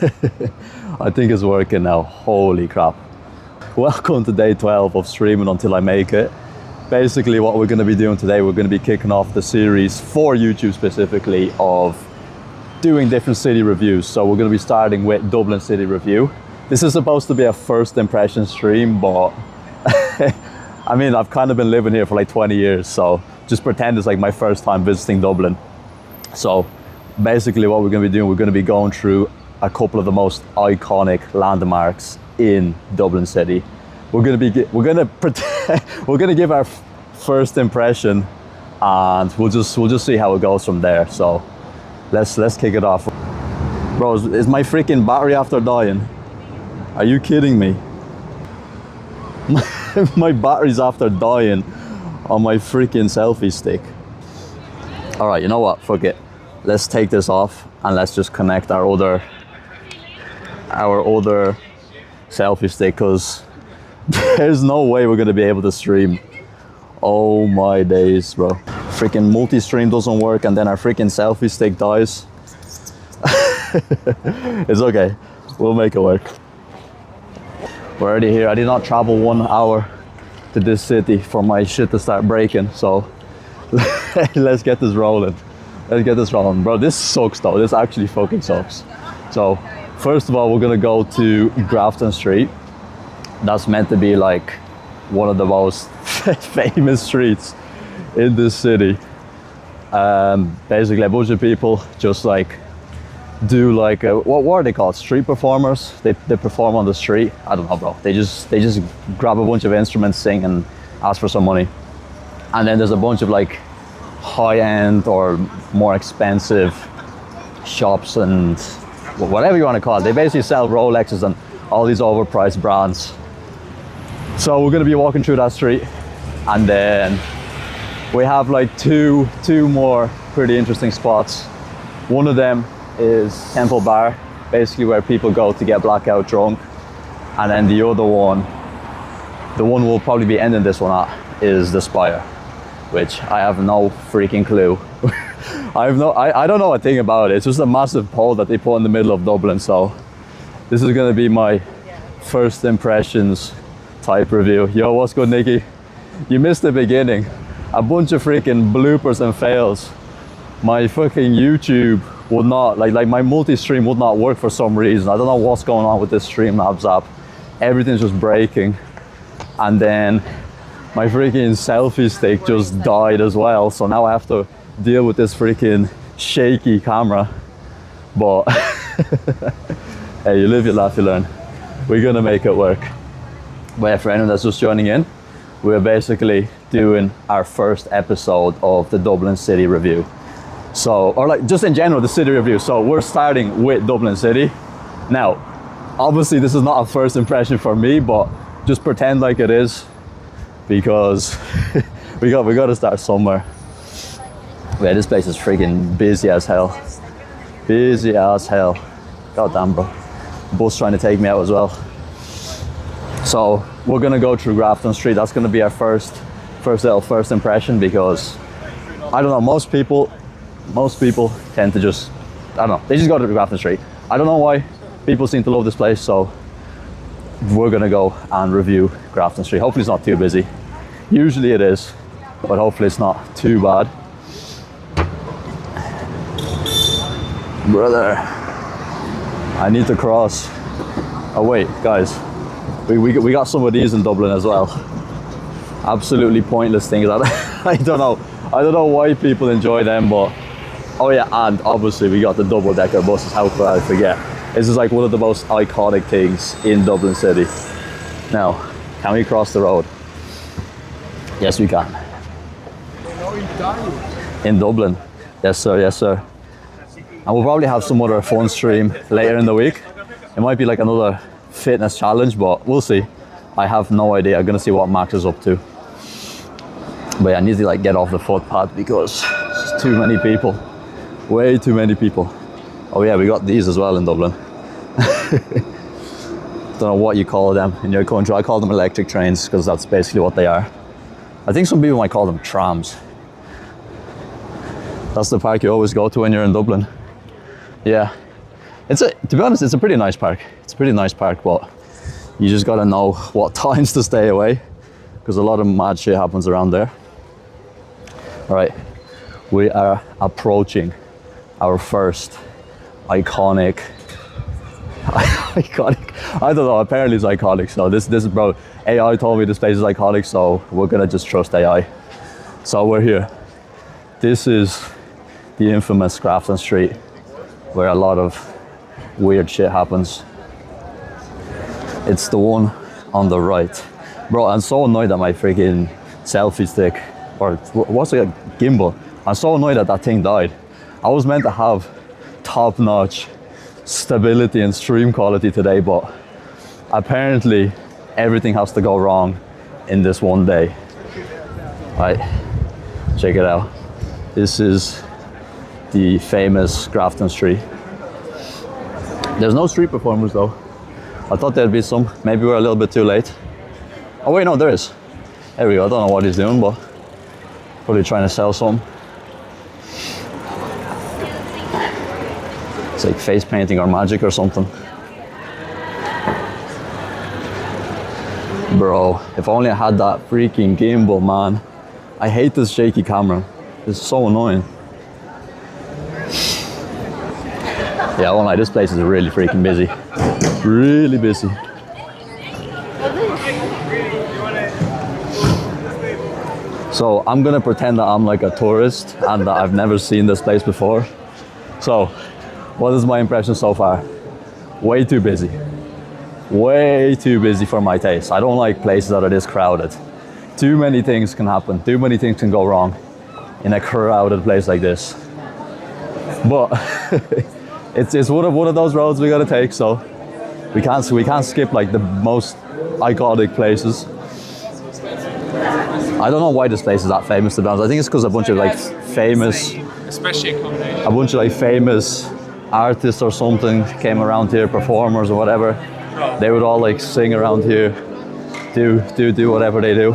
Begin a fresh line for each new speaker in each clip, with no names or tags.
I think it's working now. Holy crap. Welcome to day 12 of streaming until I make it. Basically what we're going to be doing today, we're going to be kicking off the series for YouTube specifically of doing different city reviews. So we're going to be starting with Dublin City Review. This is supposed to be a first impression stream, but I mean, I've kind of been living here for like 20 years, so just pretend it's like my first time visiting Dublin. So basically what we're going to be doing, we're going to be going through a couple of the most iconic landmarks in Dublin City. We're going to give our first impression, and we'll just see how it goes from there. So let's kick it off. Bro, is my freaking battery after dying? Are you kidding me? My battery's after dying on my freaking selfie stick. All right, you know what? Fuck it. Let's take this off and let's just connect our other selfie stick, because there's no way we're gonna be able to stream. Oh my days, bro. Freaking multi-stream doesn't work and then our freaking selfie stick dies. It's okay, we'll make it work. We're already here. I did not travel 1 hour to this city for my shit to start breaking, so let's get this rolling. Let's get this rolling. Bro, this sucks though. This actually fucking sucks. So first of all, we're gonna go to Grafton Street. That's meant to be like one of the most famous streets in this city. Basically a bunch of people just like do like what are they called? Street performers. They perform on the street. I don't know, bro. They just grab a bunch of instruments, sing, and ask for some money. And then there's a bunch of like high-end or more expensive shops and whatever you want to call it. They basically sell Rolexes and all these overpriced brands. So we're going to be walking through that street, and then we have like two more pretty interesting spots. One of them is Temple Bar, basically where people go to get blackout drunk, and then the other one, the one we'll probably be ending this one at, is the Spire, which I have no freaking clue. I don't know a thing about it. It's just a massive pole that they put in the middle of Dublin. So this is gonna be my first impressions type review. Yo, what's good, Nikki? You missed the beginning. A bunch of freaking bloopers and fails. My fucking YouTube would not, like my multi-stream would not work for some reason. I don't know what's going on with this Streamlabs app. Everything's just breaking. And then my freaking selfie stick just died as well. So now I have to deal with this freaking shaky camera. But hey, you live, you laugh, you learn. We're gonna make it work. But yeah, for anyone that's just joining in, we're basically doing our first episode of the Dublin City Review. So, or like just in general, the city review. So we're starting with Dublin City. Now, obviously this is not a first impression for me, but just pretend like it is, because we got to start somewhere. Yeah, this place is freaking busy as hell. Busy as hell. God damn, bro. Bus trying to take me out as well. So we're gonna go through Grafton Street. That's gonna be our first impression, because I don't know, most people tend to just, I don't know, they just go to Grafton Street. I don't know why people seem to love this place, so we're gonna go and review Grafton Street. Hopefully it's not too busy. Usually it is, but hopefully it's not too bad. Brother, I need to cross. Oh wait, guys, we got some of these in Dublin as well. Absolutely pointless things. I don't know why people enjoy them, but oh yeah, and obviously we got the double-decker buses. How could I forget? This is like one of the most iconic things in Dublin City. Now, can we cross the road? Yes, we can. In Dublin. Yes, sir. Yes, sir. And we'll probably have some other fun stream later in the week. It might be like another fitness challenge, but we'll see. I have no idea. I'm gonna see what Max is up to. But yeah, I need to like get off the footpath because there's too many people. Way too many people. Oh yeah, we got these as well in Dublin. Don't know what you call them in your country. I call them electric trains because that's basically what they are. I think some people might call them trams. That's the park you always go to when you're in Dublin. Yeah, To be honest, it's a pretty nice park. It's a pretty nice park, but you just gotta know what times to stay away, because a lot of mad shit happens around there. All right, we are approaching our first iconic, I don't know, apparently it's iconic. So this is, bro, AI told me this place is iconic, so we're gonna just trust AI. So we're here. This is the infamous Grafton Street, where a lot of weird shit happens. It's the one on the right. Bro, I'm so annoyed that my freaking selfie stick, or what's it, a gimbal. I'm so annoyed that that thing died. I was meant to have top-notch stability and stream quality today, but apparently everything has to go wrong in this one day. Right, check it out. This is the famous Grafton Street. There's no street performers though. I thought there'd be some. Maybe we're a little bit too late. Oh wait, no, there is. There we go. I don't know what he's doing, but probably trying to sell some. It's like face painting or magic or something. Bro, if only I had that freaking gimbal, man. I hate this shaky camera. It's so annoying. Yeah, I won't lie, this place is really freaking busy. Really busy. So I'm gonna pretend that I'm like a tourist and that I've never seen this place before. So, what is my impression so far? Way too busy. Way too busy for my taste. I don't like places that are this crowded. Too many things can happen. Too many things can go wrong in a crowded place like this. But it's one of those roads we gotta take. So we can't skip like the most iconic places. I don't know why this place is that famous, to be honest. I think it's because a bunch of like famous,
especially accommodation.
A bunch of like famous artists or something came around here, performers or whatever. They would all like sing around here, do whatever they do.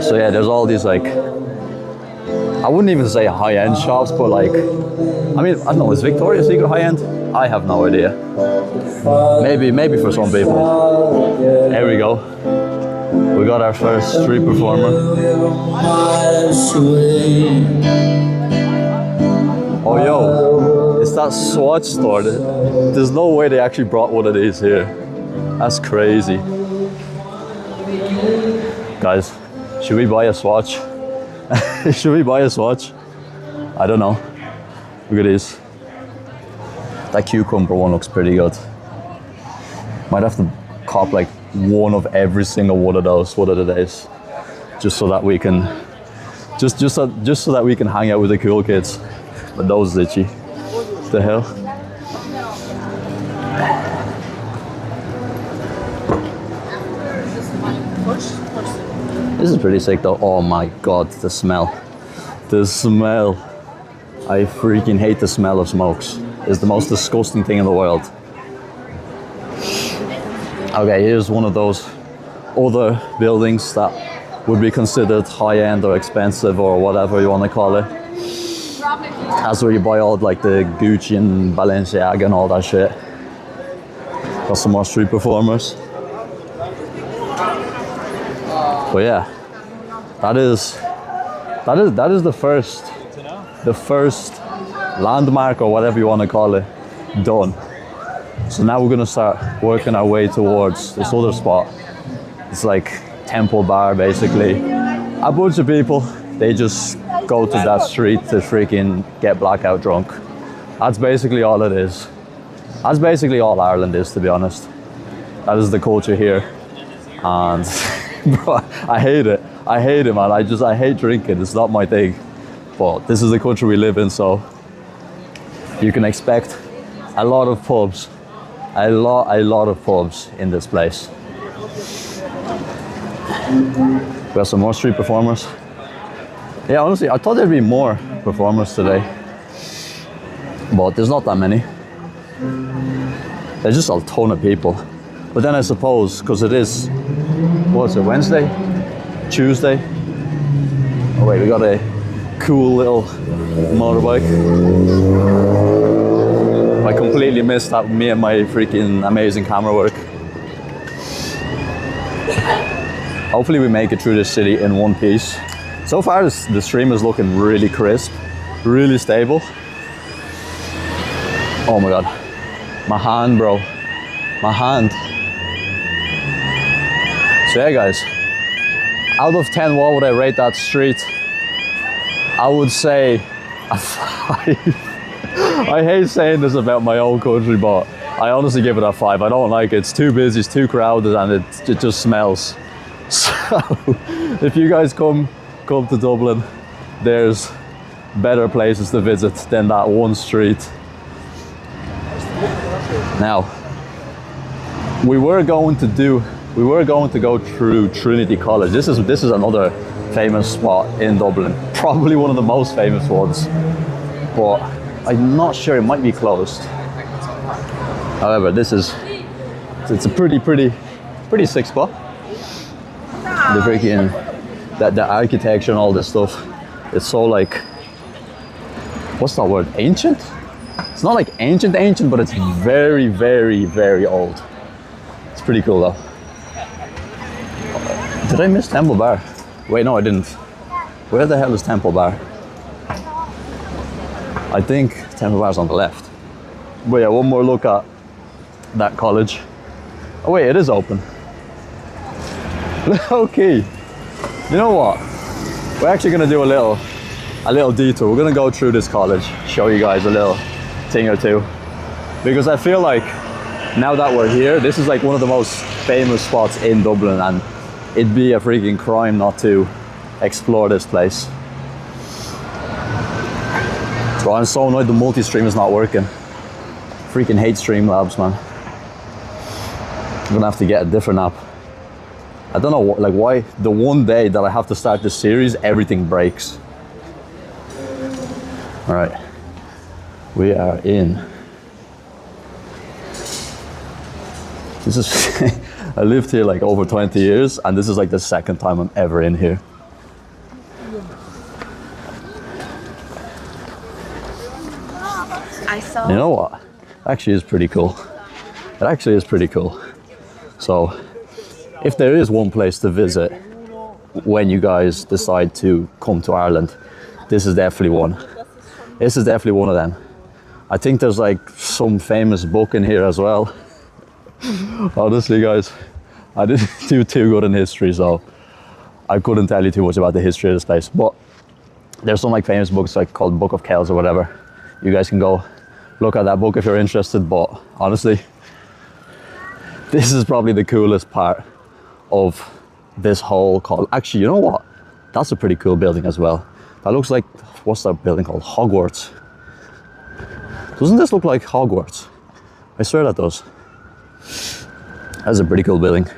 So yeah, there's all these like, I wouldn't even say high-end shops, but like, I mean, I don't know, is Victoria's Secret high-end? I have no idea. Maybe for some people. There we go. We got our first street performer. Oh yo, it's that Swatch store. There's no way they actually brought one of these here. That's crazy. Guys, should we buy a Swatch? Should we buy a Swatch? I don't know. Look at this. That cucumber one looks pretty good. Might have to cop like one of every single one of those one of the days, just so that we can, just so that we can hang out with the cool kids. But those itchy. What the hell? This is pretty sick though. Oh my god, the smell. The smell. I freaking hate the smell of smokes. It's the most disgusting thing in the world. Okay, here's one of those other buildings that would be considered high-end or expensive or whatever you want to call it. That's where you buy all like the Gucci and Balenciaga and all that shit. Got some more street performers. But yeah, that is the first landmark or whatever you want to call it done. So now we're gonna start working our way towards this other spot. It's like Temple Bar basically. A bunch of people, they just go to that street to freaking get blackout drunk. That's basically all it is. That's basically all Ireland is, to be honest. That is the culture here. And bro, I hate it. I hate it, man. I hate drinking. It's not my thing. But this is the country we live in, so you can expect a lot of pubs. A lot of pubs in this place. We got some more street performers. Yeah, honestly, I thought there'd be more performers today, but there's not that many. There's just a ton of people. But then I suppose, because it is, what is it, Wednesday? Tuesday? Oh wait, we got a cool little motorbike. I completely missed out me and my freaking amazing camera work. Hopefully we make it through this city in one piece. So far the stream is looking really crisp, really stable. Oh my god. My hand, bro. My hand. So yeah guys, out of 10, what would I rate that street? I would say a 5. I hate saying this about my own country, but I honestly give it a 5. I don't like it. It's too busy, it's too crowded, and it just smells. So if you guys come to Dublin, there's better places to visit than that one street. Now, we were going to go through Trinity College. This is another famous spot in Dublin, probably one of the most famous ones, but I'm not sure, it might be closed. However, it's a pretty sick spot. The freaking the architecture and all this stuff, it's so like, what's that word, ancient? It's not like ancient, but it's very, very, very old. It's pretty cool though. Did I miss Temple Bar? Wait, no I didn't. Where the hell is Temple Bar? I think Temple Bar's on the left. But yeah, one more look at that college. Oh wait, it is open. Okay. You know what? We're actually gonna do a little detour. We're gonna go through this college, show you guys a little thing or two. Because I feel like now that we're here, this is like one of the most famous spots in Dublin, and it'd be a freaking crime not to explore this place. Bro, I'm so annoyed the multi-stream is not working. Freaking hate Streamlabs, man. I'm gonna have to get a different app. I don't know like why the one day that I have to start this series, everything breaks. All right, we are in. This is, I lived here like over 20 years, and this is like the second time I'm ever in here. You know what? Actually is pretty cool. It actually is pretty cool. So, if there is one place to visit when you guys decide to come to Ireland, this is definitely one. This is definitely one of them. I think there's like some famous book in here as well. Honestly guys, I didn't do too good in history, so I couldn't tell you too much about the history of this place. But there's some like famous books like called Book of Kells or whatever. You guys can go look at that book if you're interested, but honestly, this is probably the coolest part of this whole college. Actually, you know what? That's a pretty cool building as well. That looks like, what's that building called? Hogwarts. Doesn't this look like Hogwarts? I swear that does. That's a pretty cool building.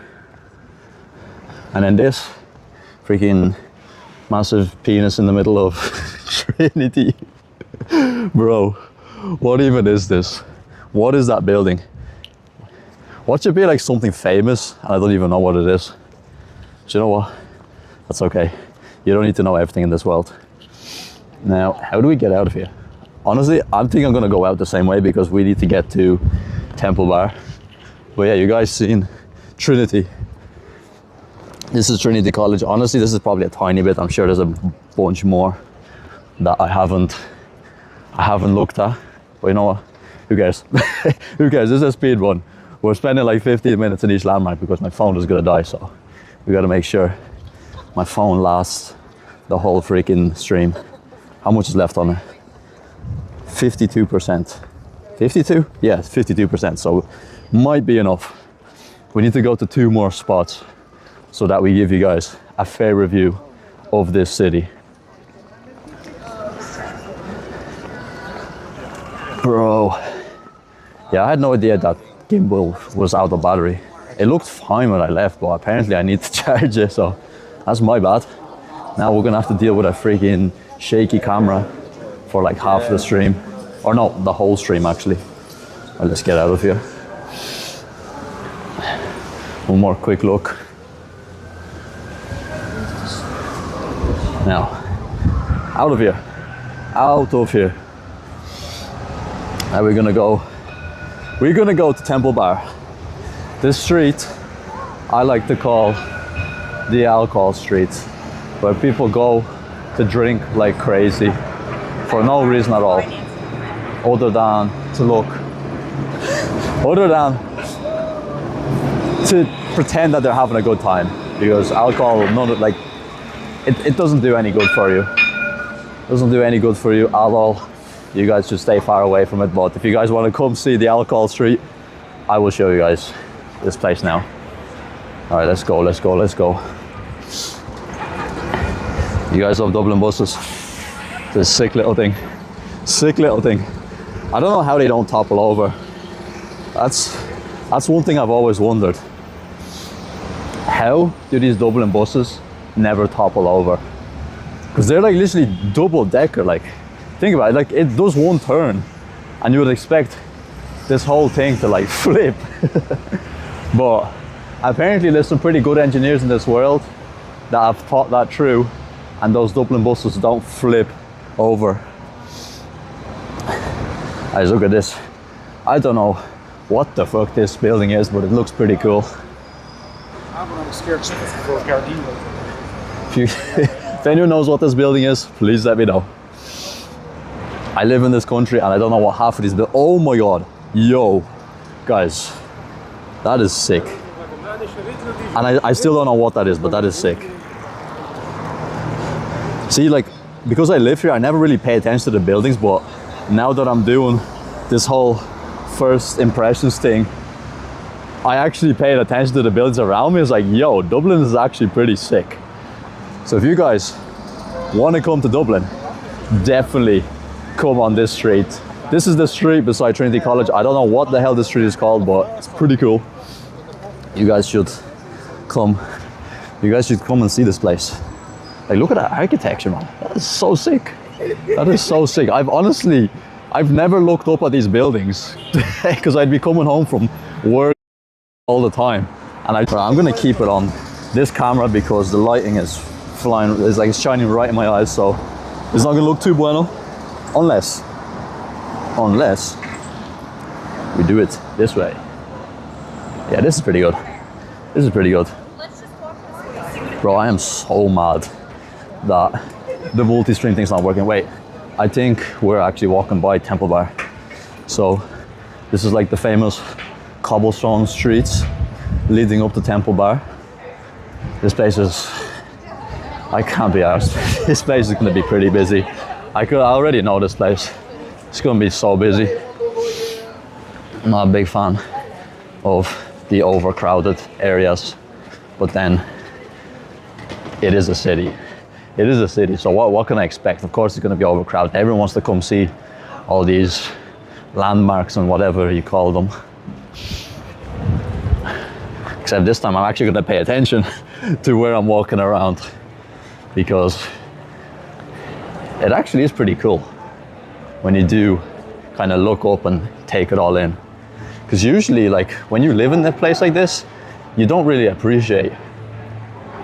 And then this freaking massive penis in the middle of Trinity. Bro, what even is this? What is that building? What should be like something famous, and I don't even know what it is. Do you know what? That's okay. You don't need to know everything in this world. Now, how do we get out of here? Honestly, I think I'm gonna go out the same way because we need to get to Temple Bar. But yeah, you guys seen Trinity. This is Trinity College. Honestly, this is probably a tiny bit. I'm sure there's a bunch more that I haven't looked at. But you know what? Who cares? Who cares? This is a speed run. We're spending like 15 minutes in each landmark because my phone is gonna die, so we gotta make sure my phone lasts the whole freaking stream. How much is left on it? 52%. 52? Yeah, 52%, so might be enough. We need to go to 2 more spots so that we give you guys a fair review of this city. Bro, yeah, I had no idea that gimbal was out of battery. It looked fine when I left, but apparently I need to charge it, so that's my bad. Now we're gonna have to deal with a freaking shaky camera for like half the stream. Or no, the whole stream actually. Well, let's get out of here. One more quick look. Now, out of here. Out of here. Now we're gonna go we're gonna go to Temple Bar. This street I like to call the alcohol street, where people go to drink like crazy for no reason at all, other than to look, other than to pretend that they're having a good time, because alcohol, it doesn't do any good for you. It doesn't do any good for you at all. You guys should stay far away from it. But if you guys want to come see the alcohol street, I will show you guys this place now. All right, let's go, let's go, let's go. You guys love Dublin buses. This sick little thing. Sick little thing. I don't know how they don't topple over. That's one thing I've always wondered. How do these Dublin buses never topple over? Because they're like literally double decker. Like, think about it, like it does one turn and you would expect this whole thing to like flip. But apparently there's some pretty good engineers in this world that have thought that through, and those Dublin buses don't flip over. Guys, look at this. I don't know what the fuck this building is, but it looks pretty cool.
I'm scared for Gardein.
If anyone knows what this building is, please let me know. I live in this country and I don't know what half of these buildings. Oh my god, yo, guys, that is sick. And I still don't know what that is, but that is sick. See, like, because I live here, I never really pay attention to the buildings, but now that I'm doing this whole first impressions thing, I actually paid attention to the buildings around me. It's like, yo, Dublin is actually pretty sick. So if you guys want to come to Dublin, definitely come on this street. This is the street beside Trinity College. I don't know what the hell this street is called, but it's pretty cool. You guys should come. You guys should come and see this place. Like, look at that architecture, man. That is so sick. That is so sick. I've never looked up at these buildings because I'd be coming home from work all the time. And I'm gonna keep it on this camera because the lighting is flying, it's like it's shining right in my eyes, so it's not gonna look too bueno. Unless we do it this way. Yeah, this is pretty good. This is pretty good. Bro, I am so mad that the multi-stream thing's not working. Wait, I think we're actually walking by Temple Bar. So this is like the famous cobblestone streets leading up to Temple Bar. This place is, I can't be arsed. This place is gonna be pretty busy. I already know this place. It's gonna be so busy. I'm not a big fan of the overcrowded areas, but then it is a city. It is a city, so what can I expect? Of course it's gonna be overcrowded. Everyone wants to come see all these landmarks and whatever you call them. Except this time I'm actually gonna pay attention to where I'm walking around, because it actually is pretty cool when you do kind of look up and take it all in. Because usually, like, when you live in a place like this, you don't really appreciate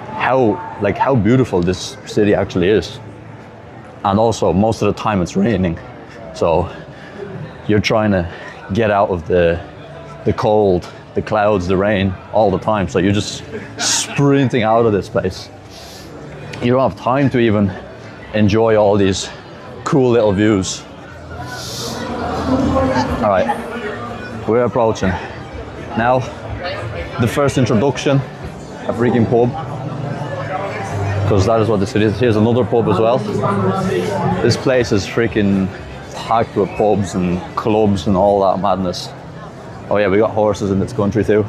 how beautiful this city actually is. And also, most of the time it's raining. So you're trying to get out of the cold, the clouds, the rain all the time. So you're just sprinting out of this place. You don't have time to even enjoy all these cool little views. All right, we're approaching. Now, the first introduction, a freaking pub, because that is what this is. Here's another pub as well. This place is freaking packed with pubs and clubs and all that madness. Oh yeah, we got horses in this country too.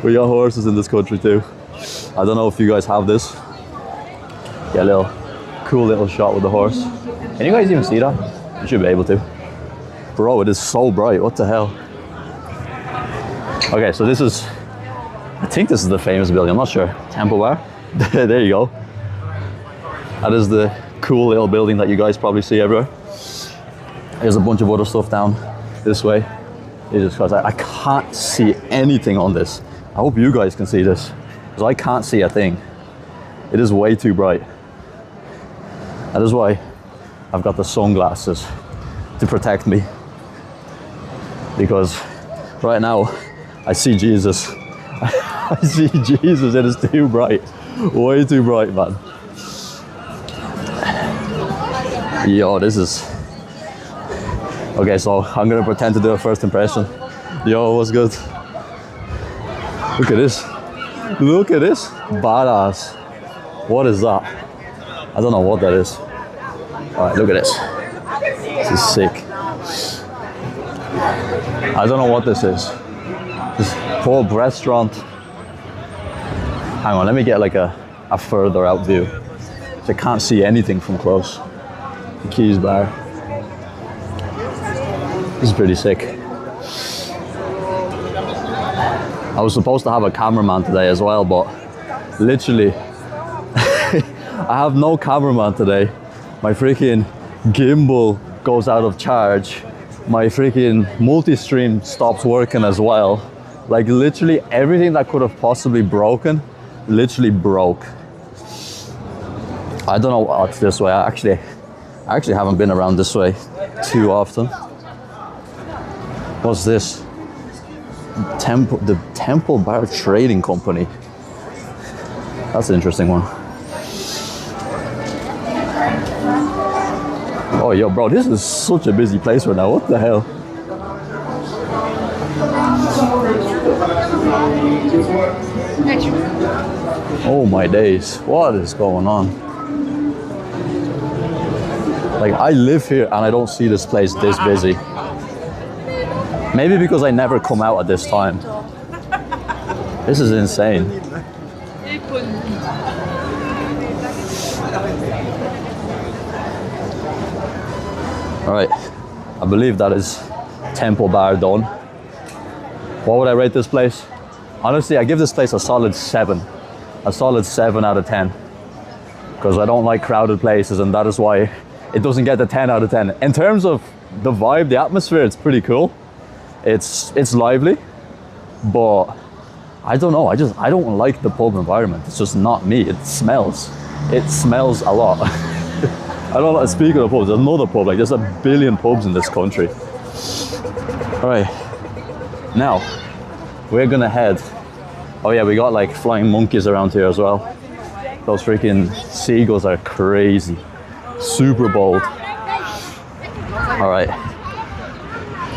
We got horses in this country too. I don't know if you guys have this. Yeah, a little cool little shot with the horse. Can you guys even see that? You should be able to. Bro, it is so bright, what the hell? Okay, so this is, I think this is the famous building, I'm not sure. Temple Bar? There you go. That is the cool little building that you guys probably see everywhere. There's a bunch of other stuff down this way. It's just because I can't see anything on this. I hope you guys can see this, because I can't see a thing. It is way too bright. That is why I've got the sunglasses to protect me. because right now I see Jesus. I see Jesus, it is too bright. Way too bright, man. Yo, this is... Okay, so I'm gonna pretend to do a first impression. Yo, what's good? Look at this. Look at this. Badass. What is that? I don't know what that is. Alright, look at this. This is sick. I don't know what this is. This pub restaurant. Hang on, let me get like a further out view. So I can't see anything from close. The Keys Bar. This is pretty sick. I was supposed to have a cameraman today as well, but literally, I have no cameraman today. My freaking gimbal goes out of charge. My freaking multi-stream stops working as well. Like literally everything that could have possibly broken, literally broke. I don't know what's this way. I actually haven't been around this way too often. What's this? The Temple Bar Trading Company. That's an interesting one. Oh, yo, bro, this is such a busy place right now. What the hell? Oh my days, what is going on? Like, I live here and I don't see this place this busy. Maybe because I never come out at this time. This is insane. All right, I believe that is Temple Bar done. What would I rate this place? Honestly, I give this place a solid 7. A solid 7 out of 10. Because I don't like crowded places, and that is why it doesn't get the 10 out of 10. In terms of the vibe, the atmosphere, it's pretty cool. It's lively, but I don't know. I don't like the pub environment. It's just not me. It smells a lot. I don't know. Speaking of pubs, there's another pub. Like there's a billion pubs in this country. All right, now we're gonna head. Oh yeah, we got like flying monkeys around here as well. Those freaking seagulls are crazy, super bold. All right.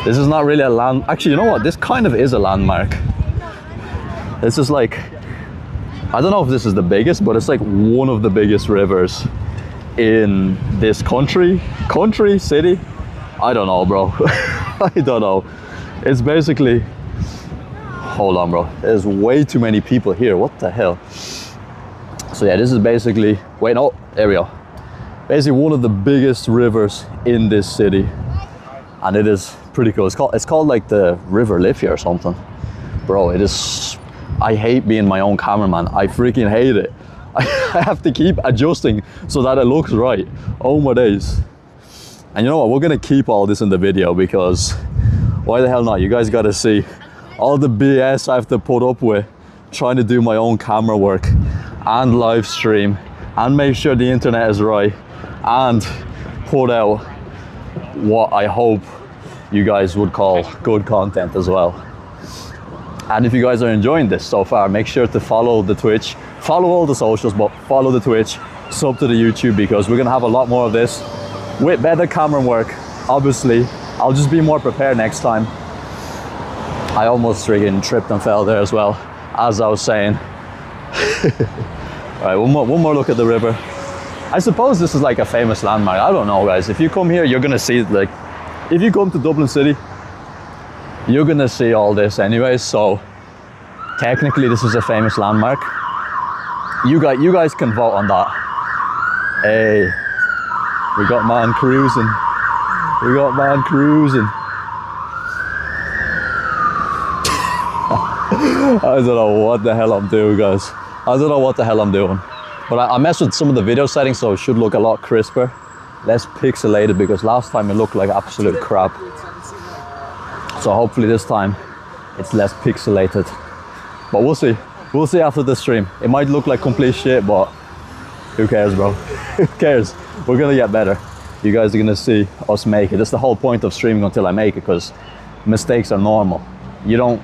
This is not really a land. Actually, you know what? This kind of is a landmark. It's just like, I don't know if this is the biggest, but it's like one of the biggest rivers in this country, city. I don't know, bro. I don't know. It's basically, hold on, bro. There's way too many people here. What the hell? So yeah, this is basically, wait, no, there we go. Basically one of the biggest rivers in this city. And it is pretty cool. It's called like the River Liffey or something. Bro, it is, I hate being my own cameraman. I freaking hate it. I have to keep adjusting so that it looks right. Oh my days. And you know what, we're gonna keep all this in the video because why the hell not? You guys gotta see all the BS I have to put up with trying to do my own camera work and live stream and make sure the internet is right and put out what I hope you guys would call good content as well. And if you guys are enjoying this so far, make sure to follow the Twitch, follow all the socials, but follow the Twitch, sub to the YouTube, because we're gonna have a lot more of this with better camera work. Obviously, I'll just be more prepared next time. I almost friggin' tripped and fell there as well, as I was saying. All right, one more look at the river. I suppose this is like a famous landmark. I don't know, guys. If you come here, you're gonna see, like, if you come to Dublin City, you're gonna see all this anyways. So technically, this is a famous landmark. You guys can vote on that. Hey, we got man cruising. We got man cruising. I don't know what the hell I'm doing, guys. I don't know what the hell I'm doing. But I messed with some of the video settings, so it should look a lot crisper, less pixelated, because last time it looked like absolute crap. So hopefully this time it's less pixelated. But we'll see. We'll see after the stream. It might look like complete shit, but who cares, bro? Who cares? We're gonna get better. You guys are gonna see us make it. That's the whole point of streaming until I make it, because mistakes are normal. You don't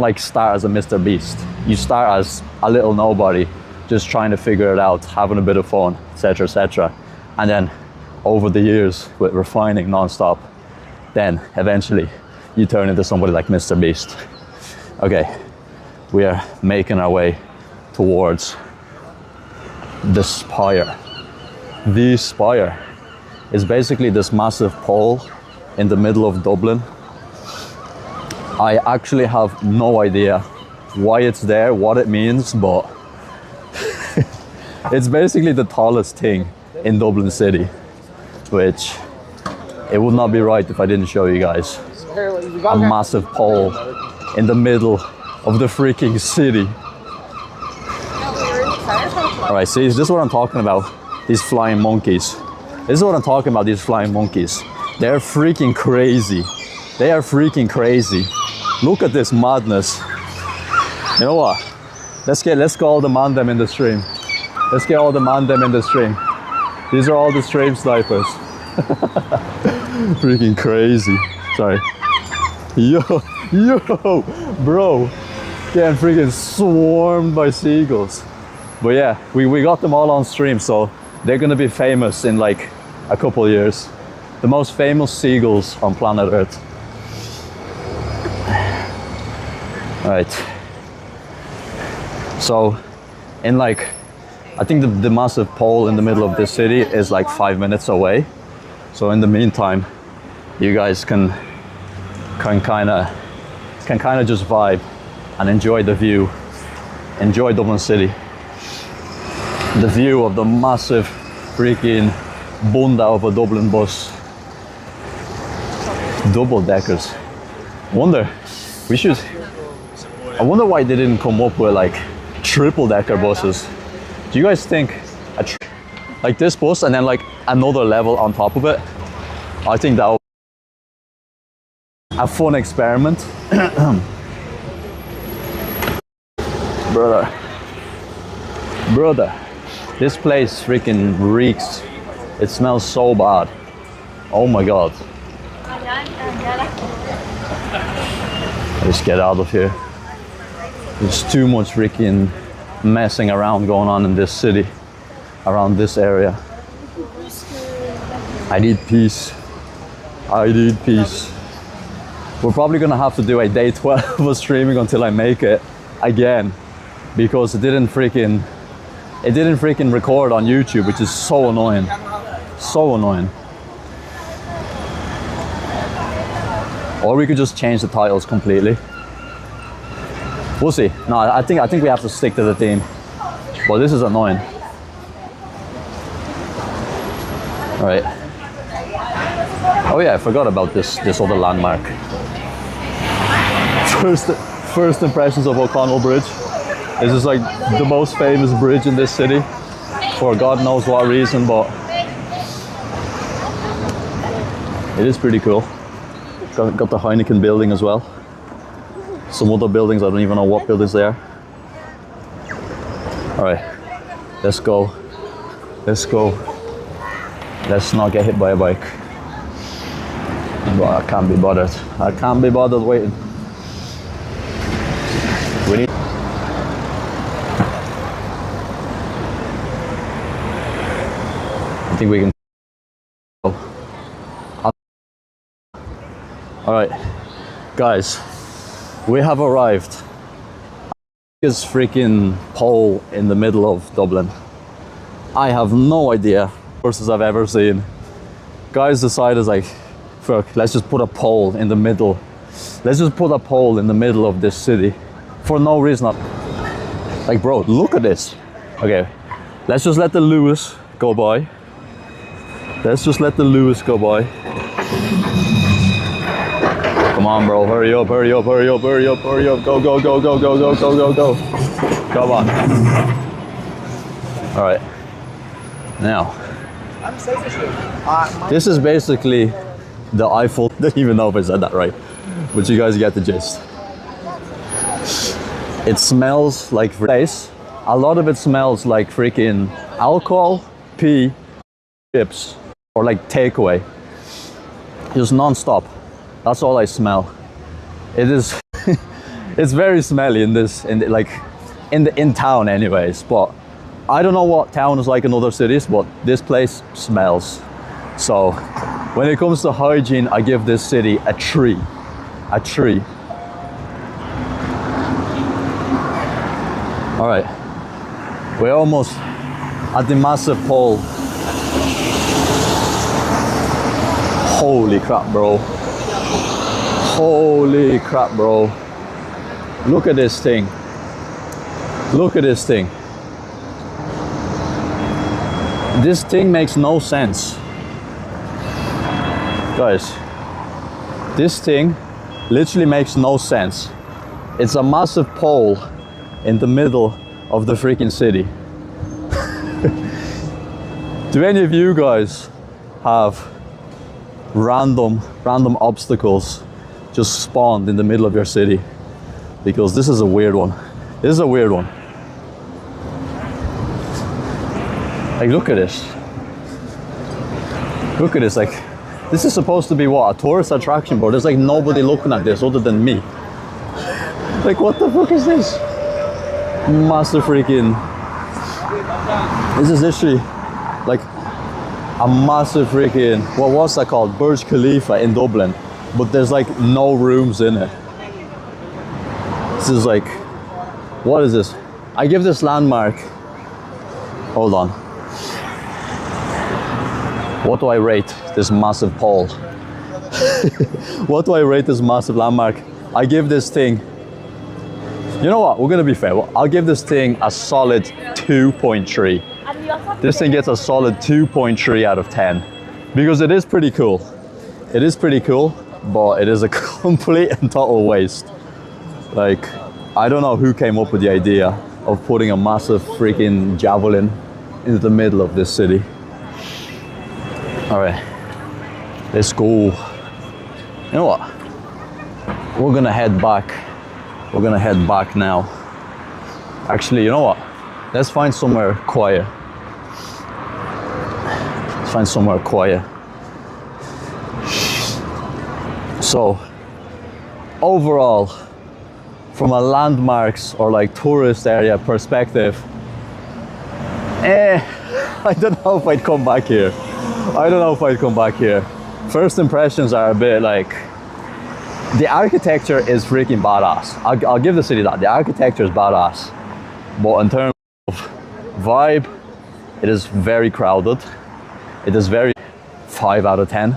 like start as a Mr. Beast. You start as a little nobody, just trying to figure it out, having a bit of fun, etc., etc. And then over the years, with refining non-stop, then eventually you turn into somebody like Mr. Beast. Okay, we are making our way towards the spire. The spire is basically this massive pole in the middle of Dublin. I actually have no idea why it's there, what it means, but it's basically the tallest thing in Dublin City, which it would not be right if I didn't show you guys. A massive pole in the middle of the freaking city. All right, see, this is what I'm talking about, these flying monkeys. This is what I'm talking about, these flying monkeys. They're freaking crazy. They are freaking crazy. Look at this madness. You know what? Let's get all the mandem in the stream. Let's get all the mandem in the stream. These are all the stream snipers. Freaking crazy. Sorry. Yo, bro. Getting freaking swarmed by seagulls. But yeah, we got them all on stream, so they're gonna be famous in like a couple of years. The most famous seagulls on planet Earth. All right. So, in like, I think the massive pole in the middle of this city is like 5 minutes away. So in the meantime, you guys can kind of just vibe and enjoy the view. Enjoy Dublin City. The view of the massive freaking bunda of a Dublin bus. Double deckers. I wonder why they didn't come up with like triple decker buses. Do you guys think like this bus and then like another level on top of it? I think that would be a fun experiment. Brother, this place freaking reeks. It smells so bad. Oh my god. Let's get out of here. There's too much freaking messing around going on in this city, around this area. I need peace. I need peace. We're probably gonna have to do a day 12 of streaming until I make it again, because it didn't freaking record on YouTube, which is so annoying. So annoying. Or we could just change the titles completely. We'll see. No, I think we have to stick to the theme. But this is annoying. All right. Oh yeah, I forgot about this other landmark. First impressions of O'Connell Bridge. This is like the most famous bridge in this city, for God knows what reason, but it is pretty cool. Got the Heineken building as well. Some other buildings, I don't even know what buildings they are. All right, let's go. Let's go. Let's not get hit by a bike. But I can't be bothered. I can't be bothered waiting. We need. I think we can. All right, guys, we have arrived. This freaking pole in the middle of Dublin. I have no idea horses I've ever seen. Guys decided like, fuck, let's just put a pole in the middle. Let's just put a pole in the middle of this city for no reason. Like, bro, look at this. Okay, let's just let the Lewis go by. Let's just let the Lewis go by. Come on, bro, hurry up, hurry up, hurry up, hurry up, hurry up. Go, go, go, go, go, go, go, go, go. Come on. All right. Now, this is basically the Eiffel. I don't even know if I said that right, but you guys get the gist. It smells like face. A lot of it smells like freaking alcohol, pee, chips, or like takeaway. Just non-stop. That's all I smell. It is, it's very smelly in town anyways, but I don't know what town is like in other cities, but this place smells. So when it comes to hygiene, I give this city a 3. A 3. All right, we're almost at the massive pole. Holy crap, bro. Holy crap, bro. Look at this thing. Look at this thing. This thing makes no sense. Guys, this thing literally makes no sense. It's a massive pole in the middle of the freaking city. Do any of you guys have random obstacles just spawned in the middle of your city? Because this is a weird one. This is a weird one. Like, look at this. Look at this. Like, this is supposed to be what? A tourist attraction, bro. There's like nobody looking at this other than me. Like, what the fuck is this? Massive freaking. This is literally like a massive freaking, what was that called? Burj Khalifa in Dublin. But there's like no rooms in it. This is like, what is this? I give this landmark, hold on. What do I rate this massive pole? What do I rate this massive landmark? I give this thing, you know what, we're gonna be fair. I'll give this thing a solid 2.3. This thing gets a solid 2.3 out of 10. Because it is pretty cool. It is pretty cool, but it is a complete and total waste. Like, I don't know who came up with the idea of putting a massive freaking javelin into the middle of this city. All right, let's go. You know what? We're gonna head back. We're gonna head back now. Actually, you know what? Let's find somewhere quiet. Let's find somewhere quiet. So, overall, from a landmarks or like tourist area perspective, I don't know if I'd come back here. I don't know if I'd come back here. First impressions are a bit like, the architecture is freaking badass. I'll give the city that. The architecture is badass. But in terms of vibe, it is very crowded. It is very 5 out of 10.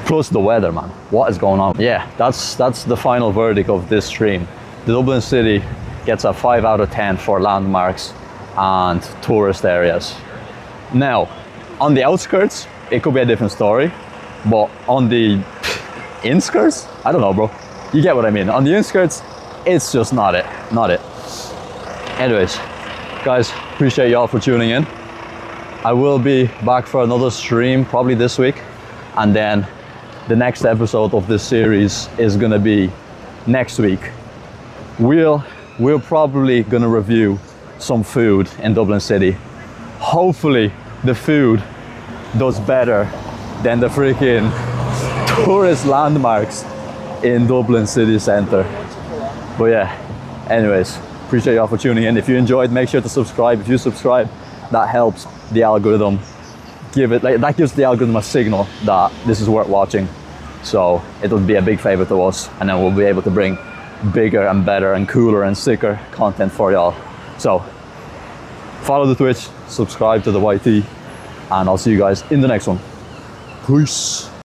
Plus the weather, man. What is going on? Yeah, that's the final verdict of this stream. The Dublin city gets a 5 out of 10 for landmarks and tourist areas. Now, on the outskirts, it could be a different story. But on the inskirts, I don't know, bro. You get what I mean. On the inskirts, it's just not it. Not it. Anyways, guys, appreciate y'all for tuning in. I will be back for another stream probably this week, and then the next episode of this series is gonna be next week. We're probably gonna review some food in Dublin City. Hopefully the food does better than the freaking tourist landmarks in Dublin city centre. But yeah, anyways, appreciate y'all for tuning in. If you enjoyed, make sure to subscribe. If you subscribe, that helps the algorithm. That gives the algorithm a signal that this is worth watching. So it would be a big favor to us, and then we'll be able to bring bigger and better and cooler and sicker content for y'all. So follow the Twitch, subscribe to the YT, and I'll see you guys in the next one. Peace.